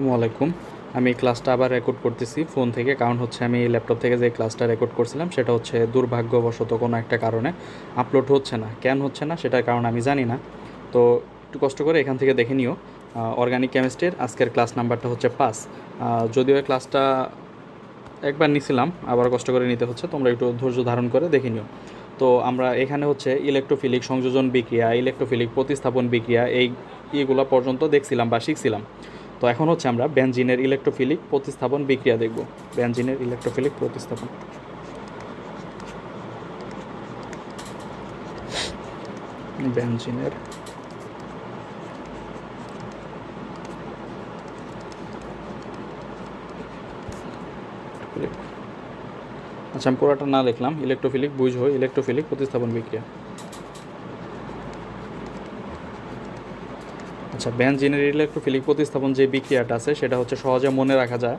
আসসালামু আলাইকুম। আমি ক্লাসটা আবার রেকর্ড করতেছি ফোন থেকে, কারণ হচ্ছে আমি ল্যাপটপ থেকে যে ক্লাসটা রেকর্ড করছিলাম সেটা হচ্ছে দুর্ভাগ্যবশত কোনো একটা কারণে আপলোড হচ্ছে না। কেন হচ্ছে না সেটার কারণ আমি জানি না। তো একটু কষ্ট করে এখান থেকে দেখে নিও। অর্গানিক কেমিস্ট্রির আজকের ক্লাস নাম্বারটা হচ্ছে 5। যদিও এই ক্লাসটা একবার নিছিলাম, আবার কষ্ট করে নিতে হচ্ছে, তোমরা একটু ধৈর্য ধারণ করে দেখে নিও। তো আমরা এখানে হচ্ছে ইলেকট্রোফিলিক সংযোজন বিক্রিয়া, ইলেকট্রোফিলিক প্রতিস্থাপন বিক্রিয়া, এইগুলো পর্যন্ত দেখছিলাম বা শিখছিলাম। তো এখন হচ্ছে আমরা বেনজিনের ইলেকট্রোফিলিক প্রতিস্থাপন বিক্রিয়া দেখব। বেনজিনের ইলেকট্রোফিলিক প্রতিস্থাপন, বেনজিনের। আচ্ছা, আমি পুরোটা না লিখলাম, ইলেকট্রোফিলিক বুঝো, ইলেকট্রোফিলিক প্রতিস্থাপন বিক্রিয়া। আচ্ছা, বেনজিনের ইলেকট্রোফিলিক প্রতিস্থাপন যে বিক্রিয়াটা আছে সেটা হচ্ছে সহজে মনে রাখা যায়।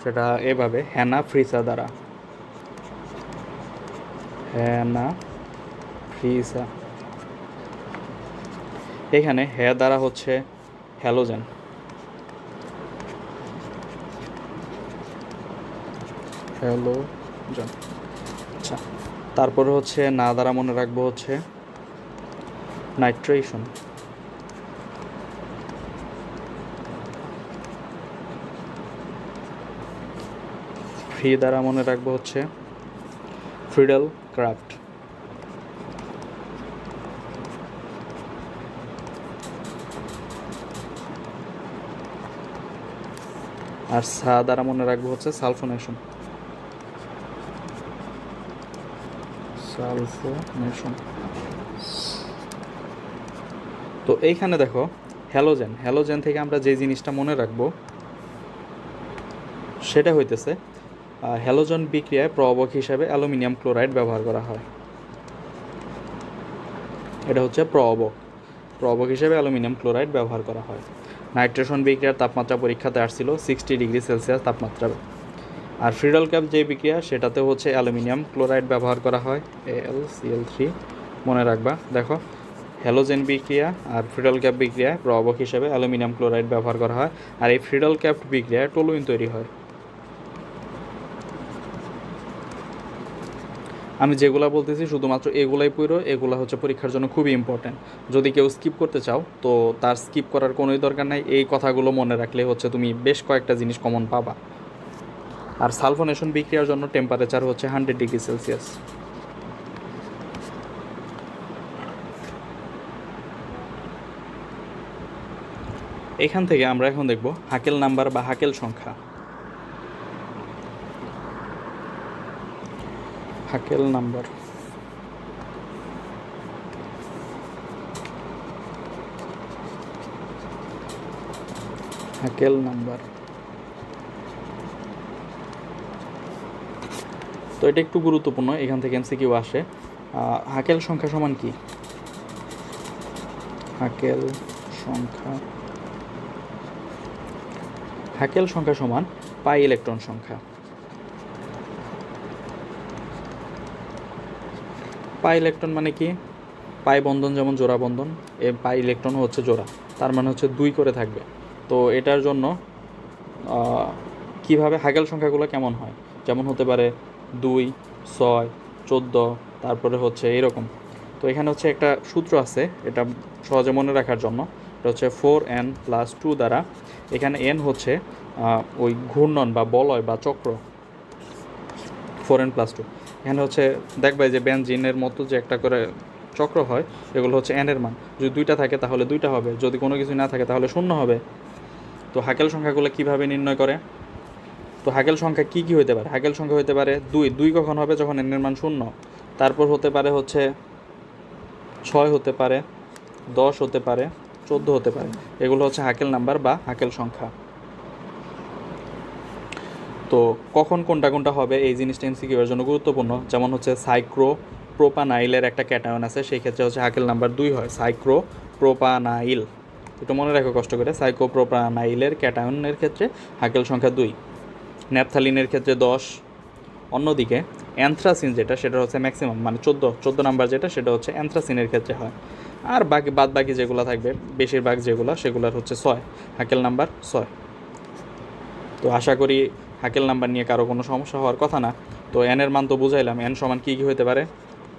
সেটা এভাবে, হ্যানা ফ্রিসা দ্বারা। হ্যানা ফ্রিসা। এখানে হ্যাঁ দ্বারা হচ্ছে হ্যালোজেন, হ্যালোজেন। আচ্ছা, তারপরে হচ্ছে না দ্বারা মনে রাখবো হচ্ছে নাইট্রেশন। ফ্রি দ্বারা মনে রাখবো হচ্ছে ফ্রিডেল ক্রাফট। আর সা দ্বারা মনে রাখবো হচ্ছে সালফোনেশন। সালফোনেশন। তো এইখানে দেখো হ্যালোজেন, হ্যালোজেন থেকে আমরা যে জিনিসটা মনে রাখবো সেটা হইতেছে হ্যালোজেন বিক্রিয়ায় প্রভাবক হিসাবে অ্যালুমিনিয়াম ক্লোরাইড ব্যবহার করা হয়। এটা হচ্ছে প্রভাবক হিসেবে অ্যালুমিনিয়াম ক্লোরাইড ব্যবহার করা হয়। নাইট্রেশন বিক্রিয়ার তাপমাত্রা পরীক্ষাতে আসছিল 60 ডিগ্রি সেলসিয়াস তাপমাত্রা। আর ফ্রিডল ক্যাপ যে বিক্রিয়া সেটাতে হচ্ছে অ্যালুমিনিয়াম ক্লোরাইড ব্যবহার করা হয়, AlCl3 মনে রাখবা। দেখো, হ্যালোজেন বিক্রিয়া আর ফ্রিডল ক্যাপ বিক্রিয়ায় প্রভাবক হিসেবে অ্যালুমিনিয়াম ক্লোরাইড ব্যবহার করা হয়। আর এই ফ্রিডল ক্যাপ বিক্রিয়ায় টলুইন তৈরি হয়। আমি যেগুলো বলতেছি শুধুমাত্র এগুলাই পুরো, এগুলো হচ্ছে পরীক্ষার জন্য খুবই ইম্পর্ট্যান্ট। যদি কেউ স্কিপ করতে চাও তো তার স্কিপ করার কোনোই দরকার নাই, এই কথাগুলো মনে রাখলে হচ্ছে তুমি বেশ কয়েকটা জিনিস কমন পাবা। আর সালফোনেশন বিক্রিয়ার জন্য টেম্পারেচার হচ্ছে 100 ডিগ্রি সেলসিয়াস। এখান থেকে আমরা এখন দেখব হাকেল নাম্বার বা হাকেল সংখ্যা। হাকেল নাম্বার। হাকেল নাম্বার। তো এটা একটু গুরুত্বপূর্ণ, এখান থেকে এমসিকিউ আসে। হাকেল সংখ্যা সমান কি? হাকেল সংখ্যা, হাকেল সংখ্যা সমান পাই ইলেকট্রন সংখ্যা। পাই ইলেকট্রন মানে কি? পাই বন্ধন যেমন জোড়া বন্ধন, এ পাই ইলেকট্রন হচ্ছে জোড়া, তার মানে হচ্ছে 2 করে থাকবে। তো এটার জন্য কিভাবে হাকেল সংখ্যাগুলো কেমন হয়, যেমন হতে পারে 2, 6, 14, তারপরে হচ্ছে এরকম। তো এখানে হচ্ছে একটা সূত্র আছে, এটা সহজে মনে রাখার জন্য। এটা হচ্ছে 4n + 2 দ্বারা, এখানে n হচ্ছে ওই ঘূর্ণন বা বলয় বা চক্র। 4n + 2 এখানে হচ্ছে দেখবে যে বেনজিনের মতো যে একটা করে চক্র হয়, এগুলো হচ্ছে n এর মান। যদি 2টা থাকে তাহলে 2টা হবে, যদি কোনো কিছু না থাকে তাহলে 0 হবে। তো হাকেল সংখ্যাগুলো কিভাবে নির্ণয় করে? তো হাকেল সংখ্যা কি কি হতে পারে? হাকেল সংখ্যা হতে পারে 2 কখন হবে? যখন n এর মান 0। তারপর হতে পারে হচ্ছে 6 হতে পারে, 10 হতে পারে, 14 হতে পারে। এগুলো হচ্ছে হাকেল নাম্বার বা হাকেল সংখ্যা। তো কখন কোনটা কোনটা হবে এই জিনিসটা এমসিকিউর জন্য গুরুত্বপূর্ণ। যেমন হচ্ছে সাইক্লোপ্রোপানাইলের একটা ক্যাটায়ন আছে, সেই ক্ষেত্রে হচ্ছে হাকেল নাম্বার 2 হয়, সাইক্লোপ্রোপানাইল। একটু মনে রাখো কষ্ট করে, সাইক্লোপ্রোপানাইলের ক্যাটায়নের ক্ষেত্রে হাকেল সংখ্যা 2। ন্যাপথালিনের ক্ষেত্রে 10। অন্যদিকে অ্যানথ্রাসিন যেটা, সেটা হচ্ছে ম্যাক্সিমাম, মানে 14 নাম্বার যেটা, সেটা হচ্ছে অ্যানথ্রাসিনের ক্ষেত্রে হয়। আর বাকি যেগুলো থাকবে বেশিরভাগ যেগুলো, সেগুলোর হচ্ছে 6, হাকেল নাম্বার 6। তো আশা করি হাকেল নাম্বার নিয়ে কারো কোনো সমস্যা হওয়ার কথা না। তো এন এর মান তো বুঝাইলাম, এন সমান কী কী হতে পারে,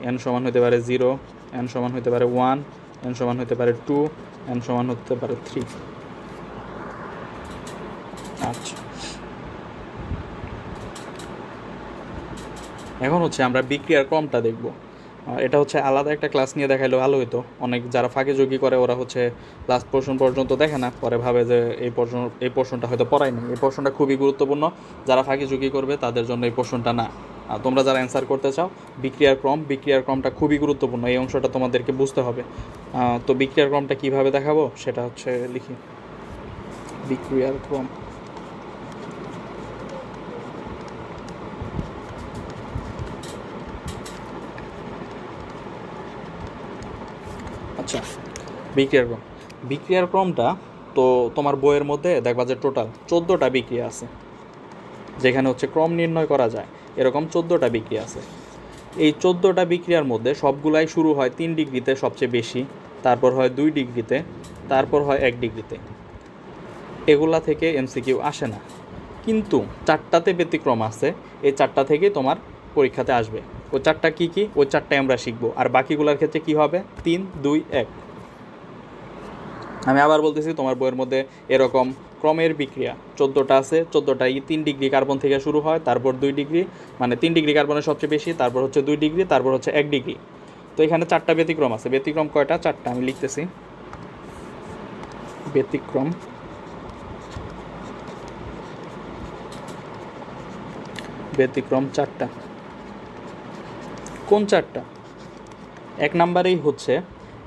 এন সমান হতে পারে 0, এন সমান হতে পারে 1, এন সমান হতে পারে 2, এন সমান হতে পারে 3। আচ্ছা, এখন হচ্ছে আমরা বিক্রিয়ার ক্রমটা দেখব। এটা হচ্ছে আলাদা একটা ক্লাস নিয়ে দেখাইলে ভালো হতো। অনেক যারা ফাঁকিঝুঁকি করে ওরা হচ্ছে লাস্ট পোর্শন পর্যন্ত দেখে না, পরে ভাবে যে এই পোর্শনটা হয়তো পড়ায়নি। এই পোর্শনটা খুবই গুরুত্বপূর্ণ, যারা ফাঁকিঝুঁকি করবে তাদের জন্য এই পোর্শনটা না। আর তোমরা যারা অ্যান্সার করতে চাও, বিক্রিয়ার ক্রমটা খুবই গুরুত্বপূর্ণ, এই অংশটা তোমাদেরকে বুঝতে হবে। তো বিক্রিয়ার ক্রমটা কীভাবে দেখাবো সেটা হচ্ছে লিখি, বিক্রিয়ার ক্রম। আচ্ছা, বিক্রিয়ার ক্রমটা তো তোমার বইয়ের মধ্যে দেখবা যে টোটাল 14টা বিক্রিয়া আছে, যেখানে হচ্ছে ক্রম নির্ণয় করা যায় এরকম 14টা বিক্রিয়া আছে। এই 14টা বিক্রিয়ার মধ্যে সবগুলাই শুরু হয় 3 ডিগ্রিতে সবচেয়ে বেশি, তারপর হয় 2 ডিগ্রিতে, তারপর হয় 1 ডিগ্রিতে। এগুলা থেকে এমসিকিউ আসে না, কিন্তু 4টাতে ব্যতিক্রম আছে। এই 4টা থেকে তোমার পরীক্ষাতে আসবে। ওই 4টা কী কী, ওই 4টাই আমরা শিখবো। আর বাকিগুলোর ক্ষেত্রে কী হবে, 3, 2, 1। আমি আবার বলতেছি, তোমার বইয়ের মধ্যে এরকম ক্রমের বিক্রিয়া 14টা আছে। 14টাই 3 ডিগ্রি কার্বন থেকে শুরু হয়, তারপর 2 ডিগ্রি, মানে 3 ডিগ্রি কার্বনের সবচেয়ে বেশি, তারপর হচ্ছে 2 ডিগ্রি, তারপর হচ্ছে 1 ডিগ্রি। তো এখানে 4টা ব্যতিক্রম আছে। ব্যতিক্রম কয়টা, 4টা। আমি লিখতেছি, ব্যতিক্রম 4টা। কোন 4টা? 1 নাম্বারেই হচ্ছে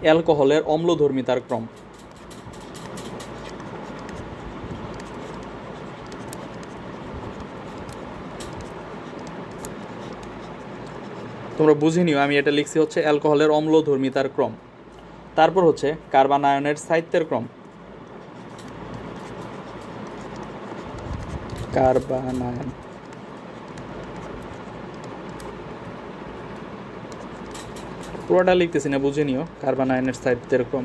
অ্যালকোহলের অম্লধর্মিতার ক্রম। তোমরা বুঝে নিও, আমি এটা লিখছি হচ্ছে অ্যালকোহলের অম্লধর্মিতার ক্রম। তারপর হচ্ছে কার্বন আয়নের স্থায়িত্বের ক্রম। কার্বন আয়ন, পুরোটা লিখতেছি না, বুঝে নিও, কার্বন আয়নের স্থায়িত্বের ক্রম।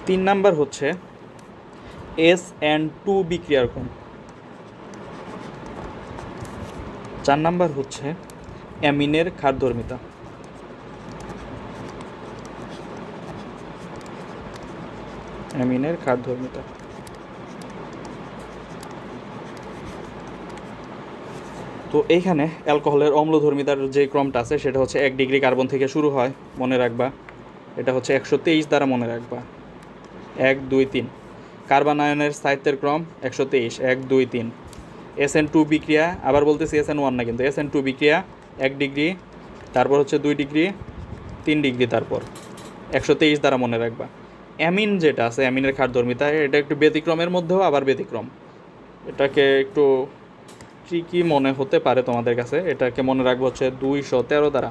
3 নাম্বার হচ্ছে SN2 বিক্রিয়ার ক্রম। 4 নাম্বার হচ্ছে অ্যামিনের ক্ষারধর্মিতা। তো এইখানে অ্যালকোহলের অম্লধর্মিতার যে ক্রমটা আছে সেটা হচ্ছে 1 ডিগ্রি কার্বন থেকে শুরু হয়, মনে রাখবা। এটা হচ্ছে 123 দ্বারা মনে রাখবা, 1, 2, 3। কার্বন আয়নের স্থায়িত্বের ক্রম 123, 1, 2, 3। SN2 বিক্রিয়া, আবার বলতেছি SN1 না কিন্তু, SN2 বিক্রিয়া 1 ডিগ্রি, তারপর হচ্ছে 2 ডিগ্রি, 3 ডিগ্রি, তারপর 123 দ্বারা মনে রাখবা। অ্যামিন যেটা আছে, অ্যামিনের ক্ষারধর্মিতা, এটা একটু ব্যতিক্রমের মধ্যেও আবার ব্যতিক্রম। এটাকে একটু ট্রিকি মনে হতে পারে তোমাদের কাছে। এটাকে মনে রাখবো হচ্ছে 213 দ্বারা।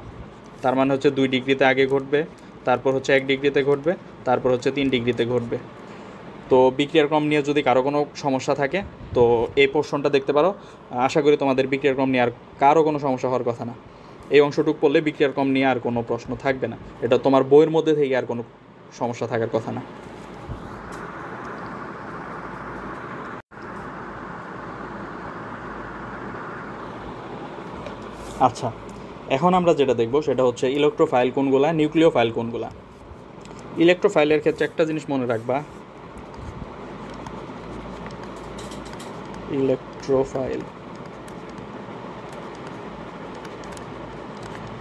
তার মানে হচ্ছে 2 ডিগ্রিতে আগে ঘটবে, তারপর হচ্ছে 1 ডিগ্রিতে ঘটবে, তারপর হচ্ছে 3 ডিগ্রিতে ঘটবে। তো বিক্রিয়ার ক্রম নিয়ে যদি কারো কোনো সমস্যা থাকে তো এই পোর্শনটা দেখতে পারো। আশা করি তোমাদের বিক্রিয়ার ক্রম নিয়ে আর কারো কোনো সমস্যা হওয়ার কথা না। এই অংশটুকু পড়লে বিক্রিয়ার ক্রম নিয়ে আর কোনো প্রশ্ন থাকবে না। এটা তোমার বইয়ের মধ্যে থেকে আর কোনো সমস্যা থাকার কথা না। আচ্ছা, এখন আমরা যেটা দেখব সেটা হচ্ছে ইলেকট্রোফাইল কোনগুলা, নিউক্লিওফাইল কোনগুলা। ইলেকট্রোফাইলের ক্ষেত্রে একটা জিনিস মনে রাখবা,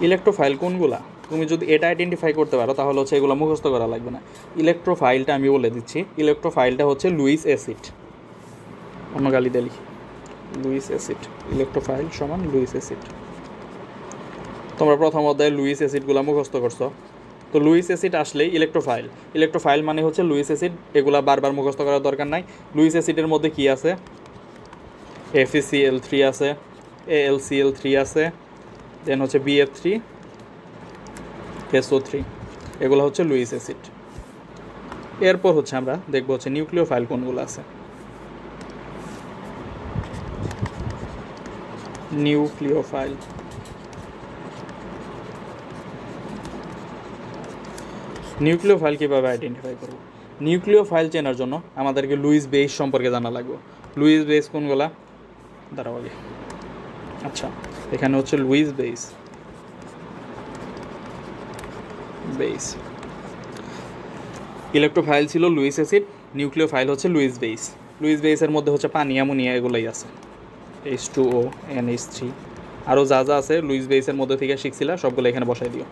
ইলেকট্রোফাইল কোনগুলা তুমি যদি এটা আইডেন্টিফাই করতে পারো তাহলে হচ্ছে এগুলো মুখস্থ করা লাগবে না। ইলেকট্রোফাইলটা আমি বলে দিচ্ছি, ইলেকট্রোফাইলটা হচ্ছে লুইস অ্যাসিড। অন্য গালি দিলি, লুইস অ্যাসিড। ইলেকট্রোফাইল সমান লুইস অ্যাসিড। তোমরা প্রথম অধ্যায়ে লুইস অ্যাসিডগুলো মুখস্থ করছো। তো লুইস অ্যাসিড আসলেই ইলেকট্রোফাইল মানে হচ্ছে লুইস অ্যাসিড। এগুলা বারবার মুখস্থ করার দরকার নাই। লুইস অ্যাসিডের মধ্যে কি আছে, FeCl3 আছে, AlCl3 আছে, দেন হচ্ছে BF3SO3, এগুলো হচ্ছে লুইস অ্যাসিড। এরপর হচ্ছে আমরা দেখবো হচ্ছে নিউক্লিওফাইল কোনগুলো আছে। নিউক্লিওফাইল কীভাবে আইডেন্টিফাই করব? নিউক্লিওফাইল চেনার জন্য আমাদেরকে লুইস বেস সম্পর্কে জানা লাগবে। লুইস বেস কোনগুলা দাঁড়াও আগে। আচ্ছা, এখানে হচ্ছে লুইস বেস, বেস ইলেকট্রোফাইল ছিল লুইস অ্যাসিড, নিউক্লিওফাইল হচ্ছে লুইস বেস। লুইস বেসের মধ্যে হচ্ছে পানি, অ্যামোনিয়া এগুলোই আছে, H2O NH3 আরও যা যা আছে লুইস বেসের মধ্যে থেকে শিখছিলা সবগুলো এখানে বসাই দিও।